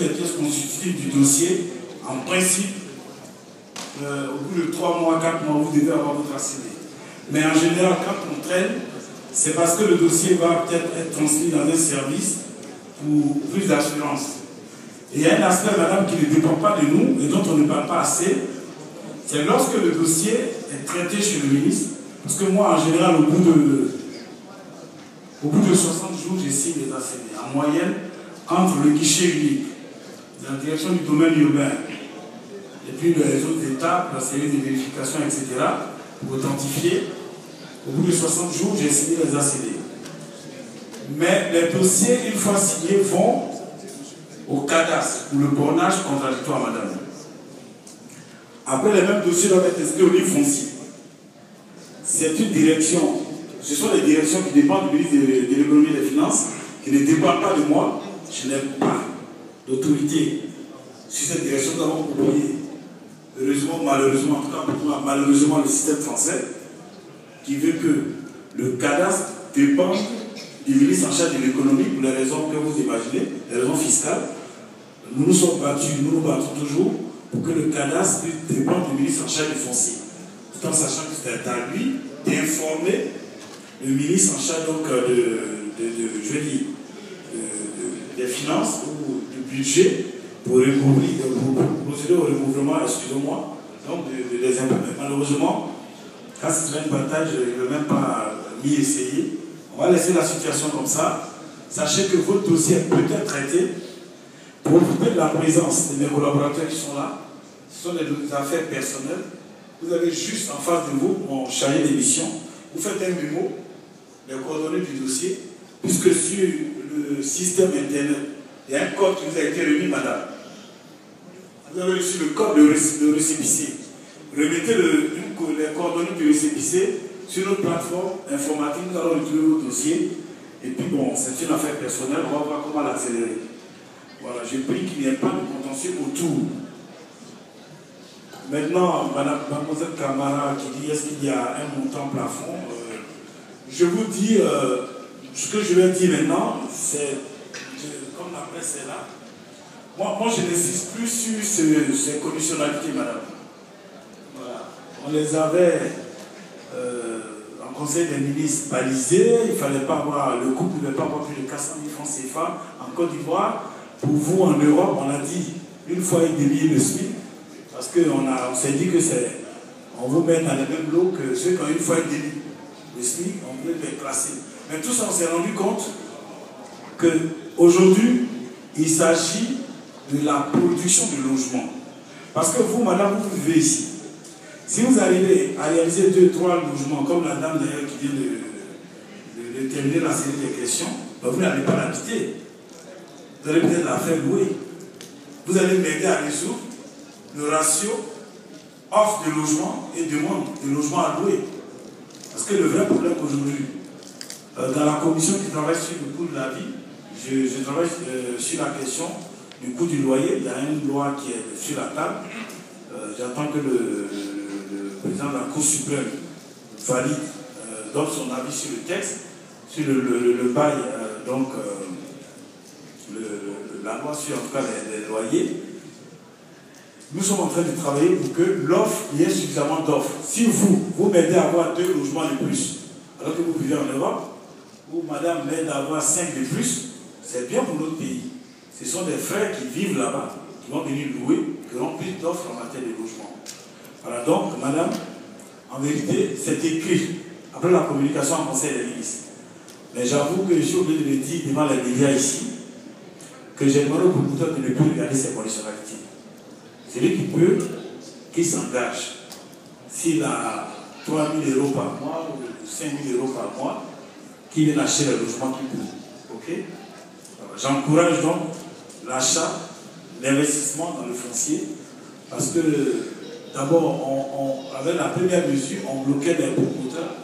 les pièces constitutives du dossier, en principe, au bout de 3 mois, 4 mois, vous devez avoir votre ACD. Mais en général, quand on traîne, c'est parce que le dossier va peut-être être transmis dans un service pour plus d'assurance. Et il y a un aspect, madame, qui ne dépend pas de nous et dont on ne parle pas assez, c'est lorsque le dossier est traité chez le ministre, parce que moi, en général, au bout de 60 jours, j'ai signé les ACD. En moyenne, entre le guichet unique, la direction du domaine urbain, et puis les autres étapes, la série de vérifications, etc., pour authentifier, au bout de 60 jours, j'ai signé les ACD. Mais les dossiers, une fois signés, vont au cadastre pour le bornage contradictoire, madame. Après, les mêmes dossiers doivent être inscrits au livre foncier. C'est une direction. Ce sont les directions qui dépendent du ministre de l'économie et des finances, qui ne dépendent pas de moi. Je n'ai pas d'autorité sur cette direction. Nous avons oublié, heureusement, malheureusement, en tout cas pour moi, malheureusement, le système français, qui veut que le cadastre dépende du ministre en charge de l'économie pour les raisons que vous imaginez, les raisons fiscales. Nous nous sommes battus, nous nous battons toujours pour que le cadastre puisse dépendre du ministre en charge du foncier. Tout en sachant que c'est à lui d'informer le ministre en charge donc, des finances ou du budget pour procéder au recouvrement, excusez-moi, donc des impôts. Malheureusement, quand c'est une bataille, je ne veux même pas m'y essayer. On va laisser la situation comme ça. Sachez que votre dossier peut être traité. Profitez de la présence de mes collaborateurs qui sont là. Ce sont des affaires personnelles. Vous avez juste en face de vous mon chargé d'émission. Vous faites un mémo, les coordonnées du dossier, puisque sur le système Internet, il y a un code qui vous a été remis, madame. Vous avez reçu le code de récépissé. Remettez les coordonnées du récépissé sur notre plateforme informatique. Nous allons retrouver vos dossiers. Et puis bon, c'est une affaire personnelle, on va voir comment l'accélérer. Voilà, j'ai pris qu'il n'y ait pas de contentieux autour. Maintenant, mademoiselle Camara qui dit est-ce qu'il y a un montant plafond, je vous dis, ce que je vais dire maintenant, c'est, comme la presse est là, moi je n'insiste plus sur ces conditionnalités, madame. Voilà. On les avait en conseil des ministres balisés, il ne fallait pas avoir, le coût ne pouvait pas avoir plus de 400 000 francs CFA en Côte d'Ivoire. Pour vous, en Europe, on a dit une fois et demi le SMIC, parce qu'on s'est dit que on vous met dans le même lot que ceux qui ont une fois et demi le SMIC, on voulait les classer. Mais tout ça, on s'est rendu compte qu'aujourd'hui, il s'agit de la production de logements. Parce que vous, madame, vous vivez ici. Si vous arrivez à réaliser 2 ou 3 logements, comme la dame d'ailleurs qui vient de terminer la série des questions, ben vous n'allez pas l'habiter. Vous allez peut-être la faire louer. Vous allez m'aider à résoudre le ratio offre de logement et demande de logement à louer. Parce que le vrai problème aujourd'hui, dans la commission qui travaille sur le coût de la vie, je travaille sur la question du coût du loyer. Il y a une loi qui est sur la table. J'attends que le président de la Cour suprême valide, donne son avis sur le texte, sur le bail, donc la loi sur en tout cas les loyers. Nous sommes en train de travailler pour que l'offre, il y ait suffisamment d'offres. Si vous m'aidez à avoir 2 logements de plus, alors que vous vivez en Europe, ou madame m'aide à avoir 5 de plus, c'est bien pour notre pays. Ce sont des frères qui vivent là-bas, qui vont venir louer, qui auront plus d'offres en matière de logement. Voilà donc, madame, en vérité, c'est écrit après la communication en conseil des ministres. Mais j'avoue que je suis obligé de le dire devant les médias ici, que j'ai demandé au promoteur de ne plus regarder ces conditionnalités. Celui qui peut, qui s'engage, s'il a 3 000 € par mois ou 5 000 € par mois, qui vient acheter le logement qu'il peut. Ok? J'encourage donc l'achat, l'investissement dans le foncier, parce que d'abord, avec la première mesure, on bloquait les promoteurs,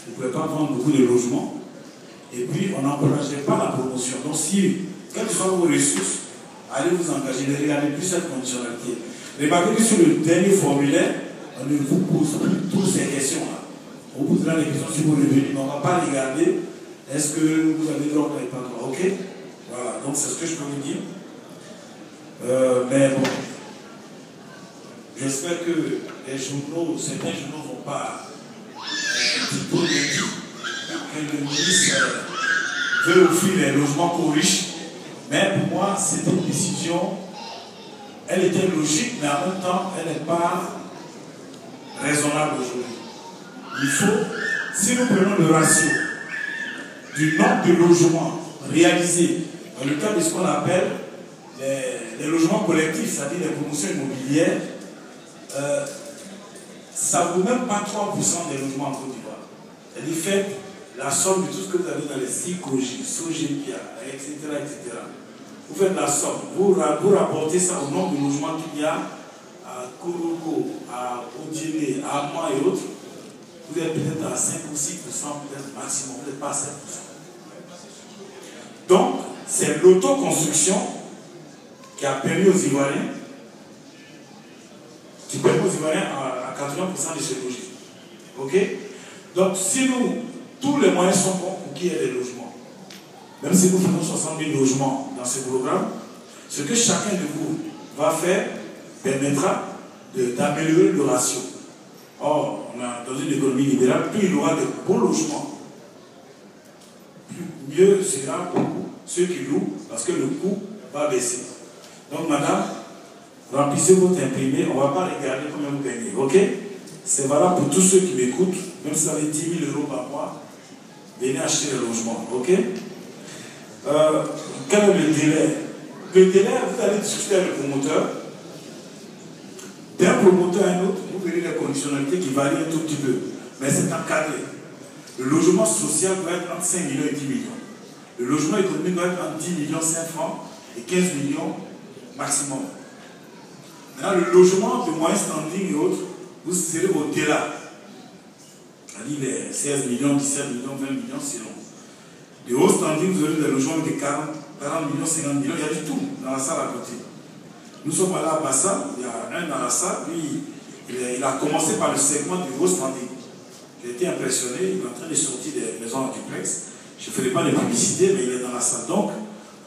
ils ne pouvaient pas vendre beaucoup de logements, et puis on n'encourageait pas la promotion. Donc si, quelles que soient vos ressources, allez vous engager, ne regardez plus cette conditionnalité. Remarquez que sur le dernier formulaire, on ne vous pose plus toutes ces questions-là. On vous posera les questions sur vos revenus, mais on ne va pas regarder est-ce que vous avez droit ou pas droit. Ok? Voilà, donc c'est ce que je peux vous dire. Mais bon, j'espère que les journaux, certains journaux ne vont pas dire que le ministre veut offrir les logements aux riches. Mais pour moi, c'était une décision, elle était logique, mais en même temps, elle n'est pas raisonnable aujourd'hui. Il faut, si nous prenons le ratio du nombre de logements réalisés dans le cadre de ce qu'on appelle les logements collectifs, c'est-à-dire les promotions immobilières, ça ne vaut même pas 3% des logements en Côte d'Ivoire. C'est-à-dire, faites la somme de tout ce que vous avez dans les SICOGI, SOGEPIA, etc., etc. Vous faites la somme, vous rapportez ça au nombre de logements qu'il y a à Kouroukou, à Odjele, à Amman et autres, vous êtes peut-être à 5 ou 6%, peut-être maximum, vous n'êtes pas à 7%. Donc, c'est l'autoconstruction qui a permis aux Ivoiriens, à 80% de se loger. Ok? Donc, si nous, tous les moyens sont bons pour qu'il y ait des logements, même si nous faisons 60 000 logements dans ce programme, ce que chacun de vous va faire permettra d'améliorer le ratio. Or, on a, dans une économie libérale, plus il y aura de beaux logements, mieux sera pour ceux qui louent, parce que le coût va baisser. Donc, madame, remplissez votre imprimé, on ne va pas regarder combien vous gagnez, ok? C'est valable pour tous ceux qui m'écoutent, même si vous avez 10 000 € par mois, venez acheter le logement, ok? Quel est le délai? Le délai, vous allez discuter avec le promoteur. D'un promoteur à un autre, vous verrez les conditionnalités qui varient un tout petit peu. Mais c'est encadré. Le logement social doit être entre 5 millions et 10 millions. Le logement économique doit être entre 10 millions 5 francs et 15 millions maximum. Maintenant, le logement de moyen standing et autres, vous serez au-delà. C'est-à-dire les 16 millions, 17 millions, 20 millions, selon. De haut standing, vous aurez des logements de 40 millions, 50 millions, il y a du tout dans la salle à côté. Nous sommes allés à Bassa, il y a un dans la salle, lui, il a commencé par le segment du haut standing. J'ai été impressionné, il est en train de sortir des maisons en duplex. Je ne ferai pas de publicité, mais il est dans la salle. Donc,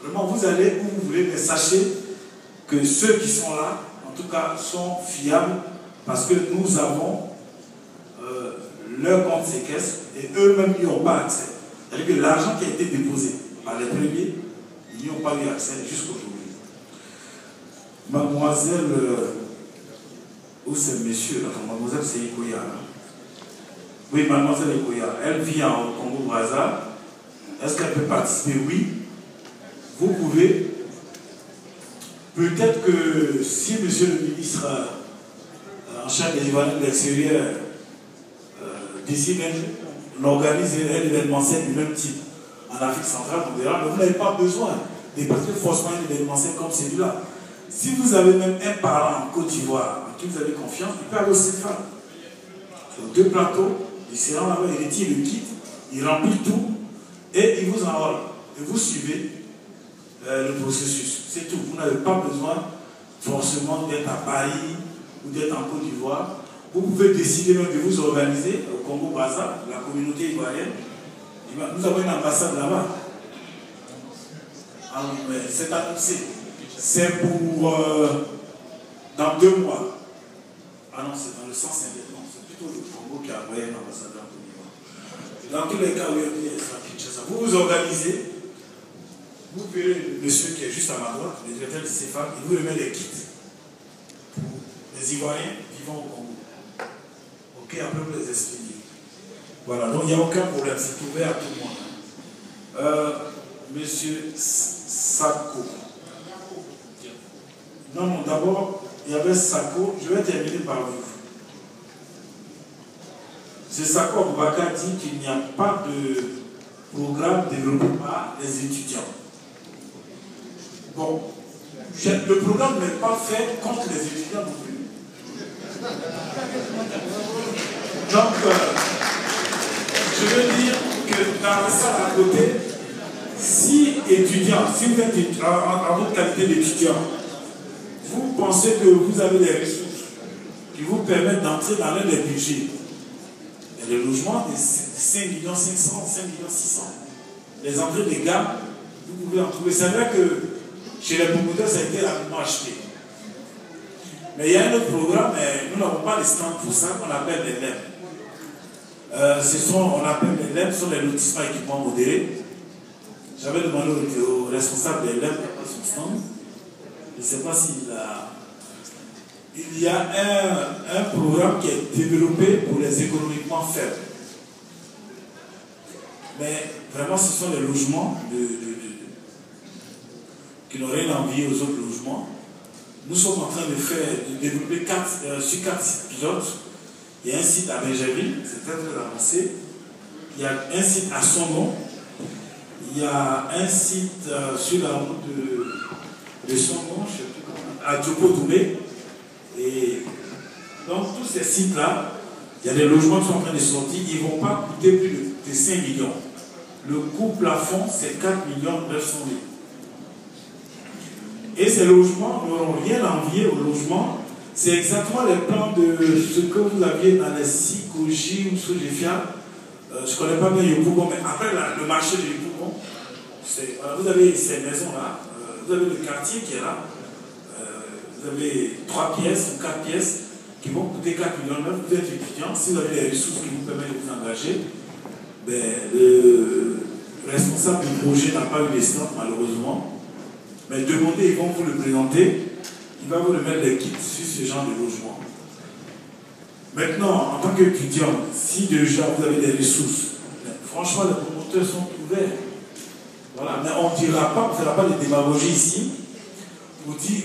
vraiment, vous allez où vous voulez, mais sachez que ceux qui sont là, en tout cas, sont fiables parce que nous avons leur compte séquestre et eux-mêmes n'y ont pas accès. C'est-à-dire que l'argent qui a été déposé par les premiers, ils n'y ont pas eu accès jusqu'aujourd'hui. Mademoiselle, où c'est monsieur, mademoiselle c'est Ikoya. Oui, mademoiselle Ikoya, elle vit en Congo-Brazza. Est-ce qu'elle peut participer? Oui. Vous pouvez. Peut-être que si monsieur le ministre en charge des Ivoiriens de l'extérieur d'ici même organise un événementiel du même type en Afrique centrale, on verra, mais vous n'avez pas besoin de passer forcément un événementiel comme celui-là. Si vous avez même un parent en Côte d'Ivoire en qui vous avez confiance, il peut aller au CFA. Sur 2 plateaux, il se rend là-bas, il retire le kit, il remplit tout et il vous envoie. Et vous suivez le processus. C'est tout. Vous n'avez pas besoin forcément d'être à Paris ou d'être en Côte d'Ivoire. Vous pouvez décider même de vous organiser au Congo-Brazza, la communauté ivoirienne. Nous avons une ambassade là-bas. Ah oui, mais c'est annoncé. C'est pour dans 2 mois. Ah non, c'est dans le sens inverse. C'est plutôt le Congo qui a envoyé un ambassadeur en Côte d'Ivoire. Dans tous les cas, vous vous organisez. Vous verrez le monsieur qui est juste à ma droite, le directeur de CFA, il vous remet les kits pour les Ivoiriens vivant au Congo. Ok, après vous les expliquer. Voilà, donc il n'y a aucun problème, c'est ouvert à tout le monde. Monsieur Sako. Non, d'abord, il y avait Sako, je vais terminer par vous. C'est Sako Aboubakar dit qu'il n'y a pas de programme développé par les étudiants. Bon, le programme n'est pas fait contre les étudiants non plus. Donc, je veux dire que dans la salle à côté, si étudiant, si vous êtes en votre qualité d'étudiant, vous pensez que vous avez des ressources qui vous permettent d'entrer dans l'un des budgets. Il y a des logements de 5 500 000, 5 600 000. Les entrées de gamme, vous pouvez en trouver. C'est vrai que Chez les promoteurs, ça a été rapidement acheté. Mais il y a un autre programme, mais nous n'avons pas de stand pour ça, qu'on appelle les LEM. On appelle les LEM, ce sont les lotissements équipements modérés. J'avais demandé au responsable des LEM de son stand. Je ne sais pas s'il a... Il y a un programme qui est développé pour les économiquement faibles. Mais vraiment, ce sont les logements qui n'ont rien envie aux autres logements. Nous sommes en train de développer sur 4 sites pilotes. Il y a un site à Benjerville, c'est très très avancé. Il y a un site à Songon. Il y a un site sur la route de Songon, je sais plus comment, à Djopo-Doumé. Et donc tous ces sites-là, il y a des logements qui sont en train de sortir, ils ne vont pas coûter plus de 5 millions. Le coût plafond, c'est 4 900 000. Et ces logements n'auront rien à envier aux logements. C'est exactement les plans de ce que vous aviez dans les Sikoji ou Sojefia. Je ne connais pas bien Yopougon, mais après le marché de Yopougon, vous avez ces maisons-là, vous avez le quartier qui est là, vous avez 3 pièces ou 4 pièces qui vont coûter 4 millions. Vous êtes étudiant, si vous avez les ressources qui vous permettent de vous engager, le responsable du projet n'a pas eu les stands malheureusement. Mais demandez, ils vont vous le présenter, il va vous remettre les kits sur ce genre de logement. Maintenant, en tant qu'étudiant, si déjà vous avez des ressources, franchement, les promoteurs sont ouverts. Voilà, mais on ne dira pas, on ne fera pas de démagogie ici. On dit